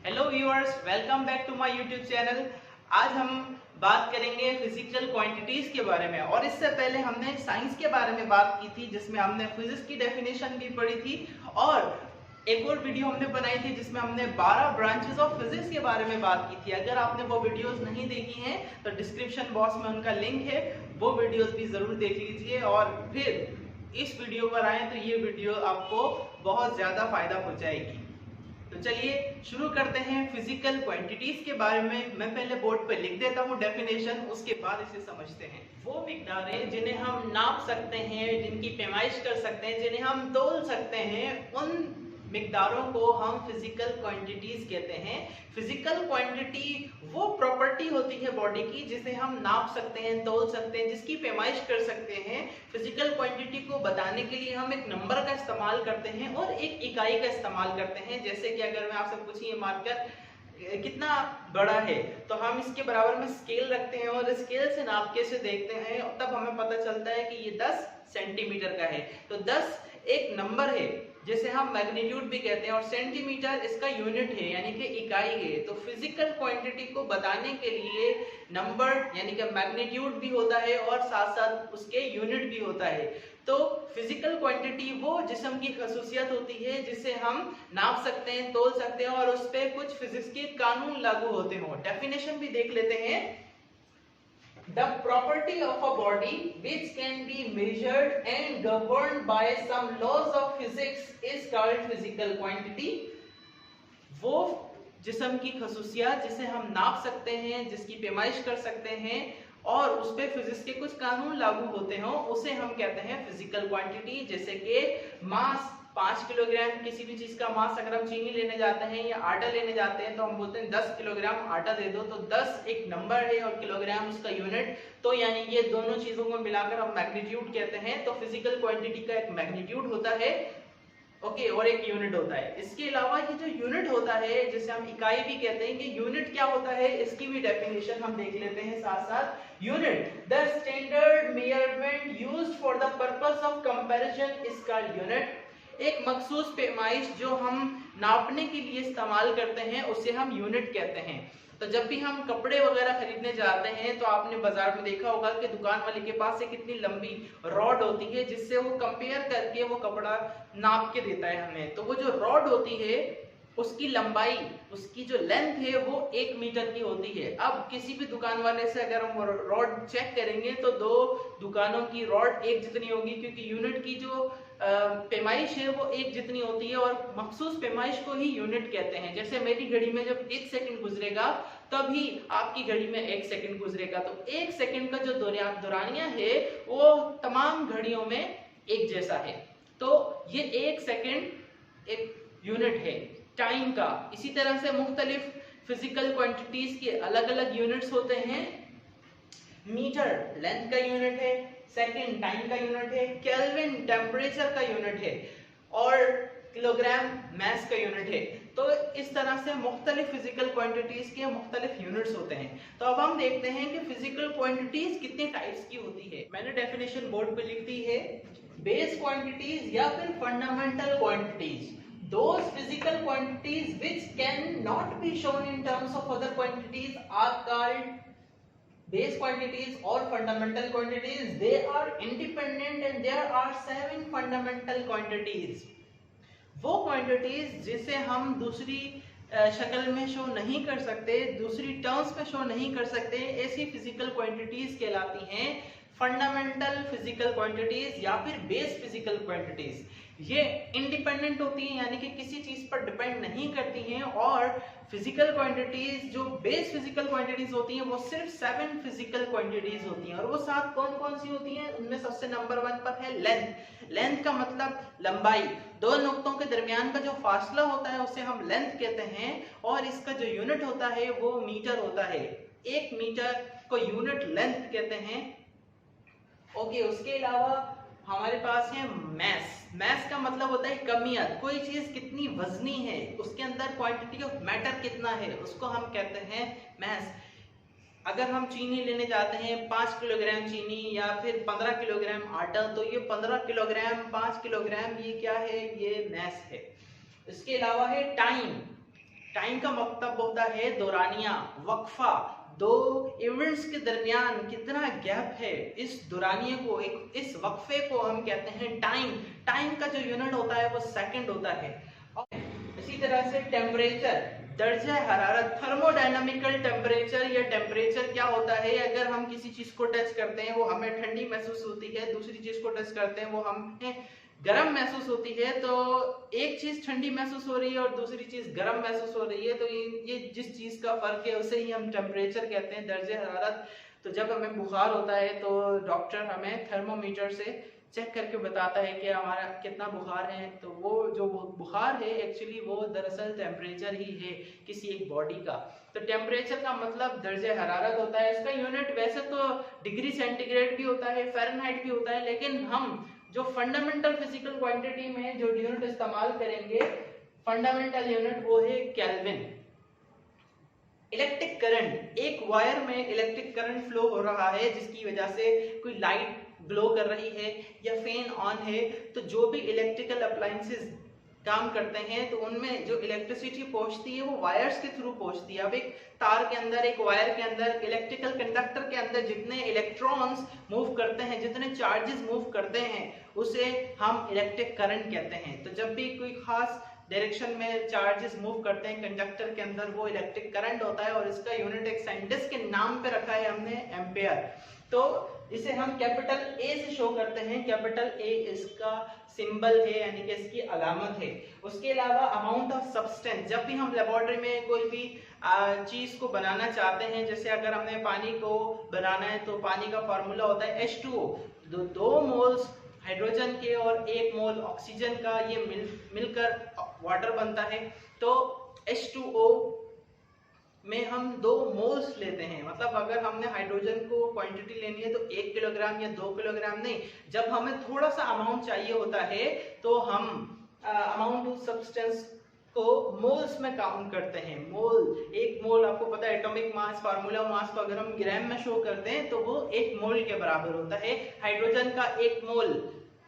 Hello viewers, welcome back to my YouTube channel. आज हम बात करेंगे फिजिकल क्वांटिटीज के बारे में। और इससे पहले हमने साइंस के बारे में बात की थी, जिसमें हमने फिजिक्स की डेफिनेशन भी पढ़ी थी। और एक और वीडियो हमने बनाई थी जिसमें हमने 12 ब्रांचेस ऑफ फिजिक्स के बारे में बात की थी। अगर आपने वो वीडियोस नहीं देखी हैं तो डिस्क्रिप्शन बॉक्स में उनका लिंक है, वो वीडियोस भी जरूर देख लीजिए। और फिर इस वीडियो पर आए तो ये वीडियो आपको बहुत ज्यादा फायदा पहुंचाएगी। तो चलिए शुरू करते हैं फिजिकल क्वांटिटीज के बारे में। मैं पहले बोर्ड पर लिख देता हूँ डेफिनेशन, उसके बाद इसे समझते हैं। वो मिकदारें जिन्हें हम नाप सकते हैं, जिनकी पैमाइश कर सकते हैं, जिन्हें हम तौल सकते हैं, उन मिकदारों को हम फिजिकल क्वांटिटीज कहते हैं। फिजिकल क्वांटिटी वो प्रॉपर्टी होती है बॉडी की जिसे हम नाप सकते हैं, तौल सकते हैं, जिसकी पैमाइश कर सकते हैं। फिजिकल क्वांटिटी को बताने के लिए हम एक नंबर का इस्तेमाल करते हैं और एक इकाई का इस्तेमाल करते हैं। जैसे कि अगर मैं आपसे पूछूं ये मार्कर कितना बड़ा है, तो हम इसके बराबर में स्केल रखते हैं और स्केल से नाप के से देखते हैं, तब हमें पता चलता है कि ये 10 सेंटीमीटर का है। तो 10 एक नंबर है जिसे हम मैग्नीट्यूड भी कहते हैं, और सेंटीमीटर इसका यूनिट है, यानी कि इकाई है। तो फिजिकल क्वांटिटी को बताने के लिए नंबर यानी कि मैग्नीट्यूड भी होता है और साथ साथ उसके यूनिट भी होता है। तो फिजिकल क्वांटिटी वो जिस्म की खसूसियत होती है जिसे हम नाप सकते हैं, तौल सकते हैं और उस पर कुछ फिजिक्स के कानून लागू होते हो। डेफिनेशन भी देख लेते हैं। The property of a body which can be measured and governed by some laws of physics is called physical quantity। वो जिस्म की खसूसियात जिसे हम नाप सकते हैं, जिसकी पैमाइश कर सकते हैं और उस पे फिजिक्स के कुछ कानून लागू होते हो, उसे हम कहते हैं फिजिकल क्वांटिटी। जैसे कि मास 5 किलोग्राम, किसी भी चीज का मास अगर हम चीनी लेने जाते हैं या आटा लेने जाते हैं तो हम बोलते हैं 10 किलोग्राम आटा दे दो। तो 10 एक नंबर है और किलोग्राम उसका यूनिट। तो यानी ये दोनों चीजों को मिलाकर हम मैग्नीट्यूड कहते हैं। तो फिजिकल क्वांटिटी का एक मैग्नीट्यूड होता है, ओके, और एक यूनिट होता है। इसके अलावा ये जो यूनिट होता है जिसे हम इकाई भी कहते हैं, कि यूनिट क्या होता है इसकी भी डेफिनेशन हम देख लेते हैं साथ साथ। Unit the standard measurement used for the purpose of comparison is called unit. एक मखसूस पैमाइश जो हम नापने के लिए इस्तेमाल करते हैं उसे हम यूनिट कहते हैं। तो जब भी हम कपड़े वगैरह खरीदने जाते हैं तो आपने बाजार में देखा होगा कि दुकान वाले के पास एक कितनी लंबी रॉड होती है जिससे वो कंपेयर करके वो कपड़ा नाप के देता है हमें। तो वो जो रॉड होती है उसकी लंबाई, उसकी जो लेंथ है वो 1 मीटर की होती है। अब किसी भी दुकान वाले से अगर हम रॉड चेक करेंगे तो दो दुकानों की रॉड एक जितनी होगी, क्योंकि यूनिट की जो पैमाइश है वो एक जितनी होती है और मखसूस पैमाइश को ही यूनिट कहते हैं। जैसे मेरी घड़ी में जब 1 सेकंड गुजरेगा तभी आपकी घड़ी में 1 सेकंड गुजरेगा। तो 1 सेकंड का जो दौरानिया है वो तमाम घड़ियों में एक जैसा है। तो ये 1 सेकंड एक यूनिट है टाइम का। इसी तरह से मुख्तलिफ फिजिकल क्वांटिटीज के अलग अलग यूनिट्स होते हैं। मीटर लेंथ का यूनिट है, सेकंड टाइम का यूनिट है, केल्विन टेम्परेचर का यूनिट है और किलोग्राम मास का यूनिट है। तो इस तरह से मुख्तलिफ फिजिकल क्वांटिटीज के मुख्तलिफ यूनिट्स होते हैं। तो अब हम देखते हैं कि फिजिकल क्वांटिटीज कितने टाइप्स की होती है। मैंने डेफिनेशन बोर्ड पे लिख दी है। बेस क्वांटिटीज या फिर fundamental quantities, those physical quantities which cannot be shown in terms of other quantities are called base quantities or fundamental quantities. They are independent and there are 7 fundamental quantities। वो quantities जिसे हम दूसरी शक्ल में show नहीं कर सकते, दूसरी टर्म्स में शो नहीं कर सकते, ऐसी फिजिकल क्वांटिटीज कहलाती हैं फंडामेंटल फिजिकल क्वांटिटीज या फिर बेस फिजिकल क्वांटिटीज। ये इंडिपेंडेंट होती हैं, यानी कि किसी चीज पर डिपेंड नहीं करती हैं। और फिजिकल क्वांटिटीज जो बेस फिजिकल क्वांटिटीज होती हैं वो सिर्फ 7 फिजिकल क्वांटिटीज होती हैं। और वो 7 कौन कौन सी होती हैं? उनमें सबसे नंबर 1 पर है लेंथ। लेंथ का मतलब लंबाई। दो नुक्तों के दरमियान का जो फासला होता है उसे हम लेंथ कहते हैं और इसका जो यूनिट होता है वो मीटर होता है। 1 मीटर को यूनिट लेंथ कहते हैं। ओके, उसके अलावा हमारे पास है मैस। मैस का मतलब होता है कमियत। कोई चीज कितनी वजनी है, उसके अंदर क्वांटिटी ऑफ मैटर कितना है, उसको हम कहते हैं मैस। अगर हम चीनी लेने जाते हैं 5 किलोग्राम चीनी या फिर 15 किलोग्राम आटा, तो ये 15 किलोग्राम 5 किलोग्राम ये क्या है? ये मैस है। इसके अलावा है टाइम। टाइम का मतलब होता है दौरानिया, वक्फा, दो इवेंट्स के दरमियान कितना गैप है, इस दौरानिये को, इस वक्फे को हम कहते हैं टाइम। टाइम का जो यूनिट होता है वो सेकंड होता है। और इसी तरह से टेम्परेचर, दर्जा हरारत, थर्मोडायनामिकल टेम्परेचर या टेम्परेचर क्या होता है, अगर हम किसी चीज को टच करते हैं वो हमें ठंडी महसूस होती है, दूसरी चीज को टच करते हैं वो हमें गर्म महसूस होती है। तो एक चीज ठंडी महसूस हो रही है और दूसरी चीज गर्म महसूस हो रही है, तो ये जिस चीज का फर्क है उसे ही हम टेम्परेचर कहते हैं, दर्जे हरारत। तो जब हमें बुखार होता है तो डॉक्टर हमें थर्मोमीटर से चेक करके बताता है कि हमारा कितना बुखार है। तो वो जो बुखार है एक्चुअली वो दरअसल टेम्परेचर ही है किसी एक बॉडी का। तो टेम्परेचर का मतलब दर्जे हरारत होता है। इसका यूनिट वैसे तो डिग्री सेंटीग्रेड भी होता है, फ़ारेनहाइट भी होता है, लेकिन हम जो फंडामेंटल फिजिकल क्वांटिटी में जो यूनिट इस्तेमाल करेंगे, फंडामेंटल यूनिट, वो है केल्विन। इलेक्ट्रिक करंट, एक वायर में इलेक्ट्रिक करंट फ्लो हो रहा है जिसकी वजह से कोई लाइट ग्लो कर रही है या फैन ऑन है, तो जो भी इलेक्ट्रिकल अप्लायंसेस काम करते हैं तो उनमें जो इलेक्ट्रिसिटी पहुंचती है वो वायर्स के थ्रू पहुंचती है। अब एक तार के अंदर, एक वायर के अंदर, इलेक्ट्रिकल कंडक्टर के अंदर जितने इलेक्ट्रॉन्स मूव करते हैं, जितने चार्जेस मूव करते हैं, उसे हम इलेक्ट्रिक करंट कहते हैं। तो जब भी कोई खास डायरेक्शन में चार्जेस मूव करते हैं कंडक्टर के अंदर, वो इलेक्ट्रिक करंट होता है। और इसका यूनिट एक साइंटिस्ट के नाम पे रखा है हमने, एम्पेयर। तो इसे हम कैपिटल ए से शो करते हैं, कैपिटल ए इसका सिंबल है, यानी कि इसकी अलामत है। उसके अलावा अमाउंट ऑफ सब्सटेंस, जब भी हम लेबोरेटरी में कोई भी चीज को बनाना चाहते हैं, जैसे अगर हमने पानी को बनाना है तो पानी का फॉर्मूला होता है H2O, 2 मोल्स हाइड्रोजन के और 1 मोल ऑक्सीजन का, ये मिलकर वाटर बनता है। तो H2O में हम 2 मोल्स लेते हैं, मतलब अगर हमने हाइड्रोजन को क्वांटिटी लेनी है तो 1 किलोग्राम या 2 किलोग्राम नहीं, जब हमें थोड़ा सा अमाउंट चाहिए होता है तो हम अमाउंट ऑफ सब्सटेंस को मोल्स में काउंट करते हैं। मोल, 1 मोल आपको पता है एटॉमिक मास, फार्मूला मास को अगर हम ग्राम में शो करते हैं तो वो 1 मोल के बराबर होता है। हाइड्रोजन का 1 मोल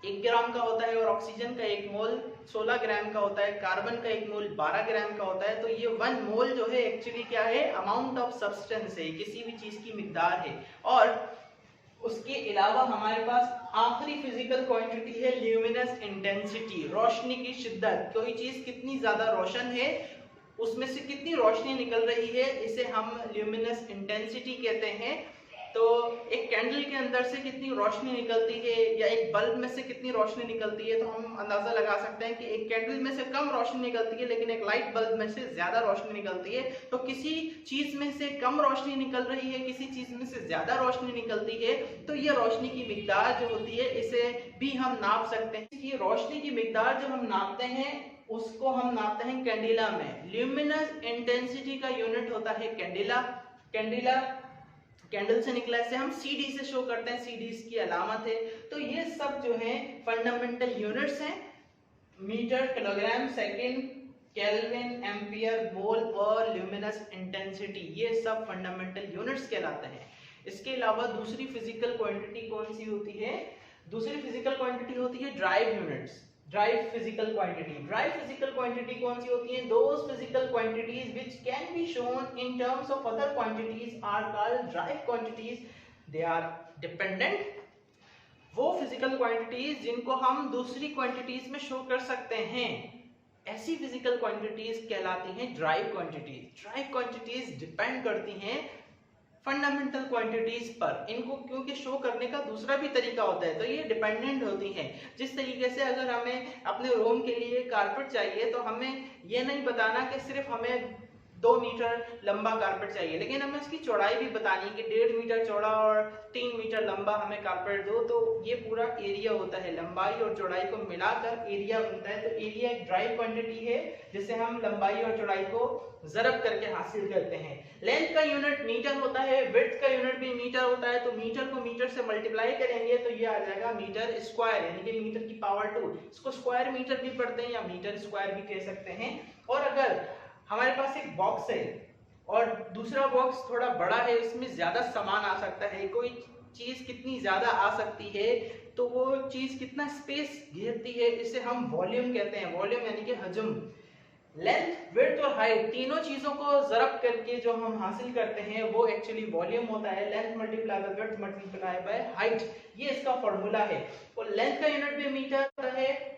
1 ग्राम का होता है और ऑक्सीजन का 1 मोल 16 ग्राम का होता है, कार्बन का 1 मोल 12 ग्राम का होता है। तो ये 1 मोल जो है एक्चुअली क्या है, अमाउंट ऑफ सब्सटेंस है, किसी भी चीज की मिकदार है। और उसके अलावा हमारे पास आखिरी फिजिकल क्वांटिटी है ल्यूमिनस इंटेंसिटी, रोशनी की शिद्दत। कोई चीज कितनी ज्यादा रोशन है, उसमें से कितनी रोशनी निकल रही है, इसे हम ल्यूमिनस इंटेंसिटी कहते हैं। तो एक कैंडल के अंदर से कितनी रोशनी निकलती है या एक बल्ब में से कितनी रोशनी निकलती है, तो हम अंदाजा लगा सकते हैं कि एक कैंडल में से कम रोशनी निकलती है लेकिन एक लाइट बल्ब में से ज्यादा रोशनी निकलती है। तो किसी चीज में से कम रोशनी निकल रही है, किसी चीज में से ज्यादा रोशनी निकलती है, तो ये रोशनी की मिकदार जो होती है इसे भी हम नाप सकते हैं। ये रोशनी की मिकदार जो हम नापते हैं उसको हम नापते हैं कैंडिला में। ल्यूमिनस इंटेंसिटी का यूनिट होता है कैंडिला। कैंडिला कैंडल से निकला, इसे हम CD से शो करते हैं, CD इसकी अलामत है। तो ये सब जो है फंडामेंटल यूनिट्स हैं, metre, kilogram, second, kelvin, ampere, mole और ल्यूमिनस इंटेंसिटी, ये सब फंडामेंटल यूनिट्स कहलाते हैं। इसके अलावा दूसरी फिजिकल क्वांटिटी कौन सी होती है, दूसरी फिजिकल क्वांटिटी होती है derived units, derived physical quantity. Derived physical quantity कौन सी होती है, those physical quantities which can be shown in terms of other quantities are called derived quantities, they are dependent. वो फिजिकल क्वांटिटीज जिनको हम दूसरी क्वांटिटीज में शो कर सकते हैं, ऐसी फिजिकल क्वांटिटीज कहलाती हैं drive quantities. Drive quantities depend करती हैं फंडामेंटल क्वांटिटीज पर, इनको क्योंकि शो करने का दूसरा भी तरीका होता है, तो ये डिपेंडेंट होती हैं। जिस तरीके से अगर हमें अपने रूम के लिए कारपेट चाहिए तो हमें ये नहीं बताना कि सिर्फ हमें 2 मीटर लंबा कारपेट चाहिए, लेकिन हमें इसकी चौड़ाई भी बतानी कि 1.5 मीटर चौड़ा और 3 मीटर लंबा हमें कारपेट दो। तो ये पूरा एरिया होता है, लंबाई और चौड़ाई को मिलाकर एरिया बनता है। तो एरिया एक ड्राइव क्वांटिटी है जिसे हम लंबाई और चौड़ाई को ज़रब करके हासिल करते हैं। लेंथ का यूनिट मीटर होता है, विड्थ का यूनिट भी मीटर होता है। तो मीटर को मीटर से मल्टीप्लाई करेंगे तो ये आ जाएगा मीटर स्क्वायर, यानी कि मीटर की पावर 2। इसको स्क्वायर मीटर भी पढ़ते हैं या मीटर स्क्वायर भी कह सकते हैं। और अगर हमारे पास एक बॉक्स है और दूसरा बॉक्स थोड़ा बड़ा है, इसमें ज्यादा सामान आ सकता है, कोई चीज कितनी ज्यादा आ सकती है तो वो चीज कितना स्पेस घेरती है, इसे हम वॉल्यूम कहते हैं। वॉल्यूम यानी कि हजम, लेंथ, विड्थ और हाइट तीनों चीजों को ज़रब करके जो हम हासिल करते हैं वो एक्चुअली वॉल्यूम होता है। Length multiply by width multiply by height, ये इसका फॉर्मूला है। और लेंथ का यूनिट भी मीटर होता है,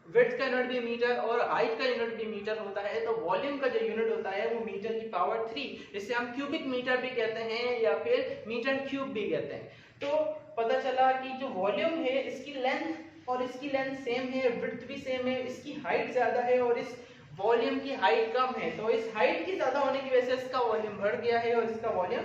विड्थ का यूनिट भी मीटर और हाइट का यूनिट भी मीटर होता है। तो वॉल्यूम का जो यूनिट होता है वो मीटर की पावर 3, जिसे हम क्यूबिक मीटर भी कहते हैं या फिर मीटर क्यूब भी कहते हैं। तो पता चला कि जो वॉल्यूम है इसकी लेंथ और इसकी लेंथ सेम है, विड्थ भी सेम है, इसकी हाइट ज्यादा है और इस वॉल्यूम की हाइट कम है। तो इस हाइट की ज्यादा होने की वजह से इसका वॉल्यूम बढ़ गया है और इसका वॉल्यूम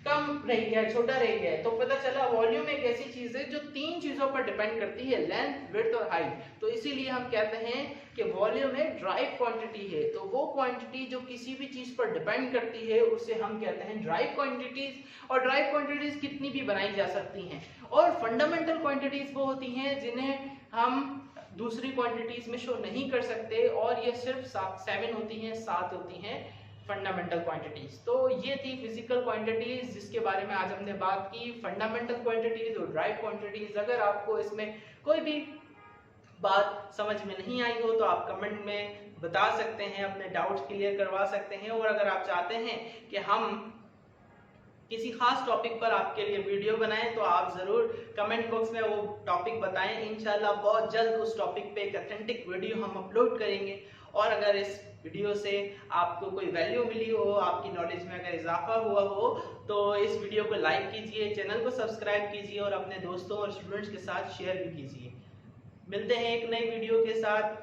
कम रह गया, छोटा रह गया है। तो पता चला वॉल्यूम एक ऐसी चीज है जो तीन चीजों पर डिपेंड करती है, लेंथ, विड्थ और हाइट। तो इसीलिए हम कहते हैं कि वॉल्यूम एक ड्राइव क्वांटिटी है। तो वो क्वांटिटी जो किसी भी चीज पर डिपेंड करती है उसे हम कहते हैं ड्राइव क्वांटिटीज। और ड्राइव क्वांटिटीज कितनी भी बनाई जा सकती हैं। और फंडामेंटल क्वांटिटीज वो होती हैं जिन्हें हम दूसरी क्वांटिटीज में शो नहीं कर सकते, और ये सिर्फ 7 होती हैं, 7 होती हैं फंडामेंटल क्वांटिटीज। तो ये थी फिजिकल क्वांटिटीज जिसके बारे में आज हमने बात की, फंडामेंटल क्वांटिटीज और ड्राइव क्वांटिटीज। अगर आपको इसमें कोई भी बात समझ में नहीं आई हो तो आप कमेंट में बता सकते हैं, अपने डाउट्स क्लियर करवा सकते हैं। और अगर आप चाहते हैं कि हम किसी खास टॉपिक पर आपके लिए वीडियो बनाएं तो आप जरूर कमेंट बॉक्स में वो टॉपिक बताएं। इंशाल्लाह बहुत जल्द उस टॉपिक पे एक ऑथेंटिक वीडियो हम अपलोड करेंगे। और अगर इस वीडियो से आपको कोई वैल्यू मिली हो, आपकी नॉलेज में अगर इजाफा हुआ हो, तो इस वीडियो को लाइक कीजिए, चैनल को सब्सक्राइब कीजिए और अपने दोस्तों और स्टूडेंट्स के साथ शेयर भी कीजिए। मिलते हैं एक नई वीडियो के साथ।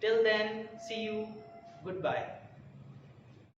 Till then see you, good bye.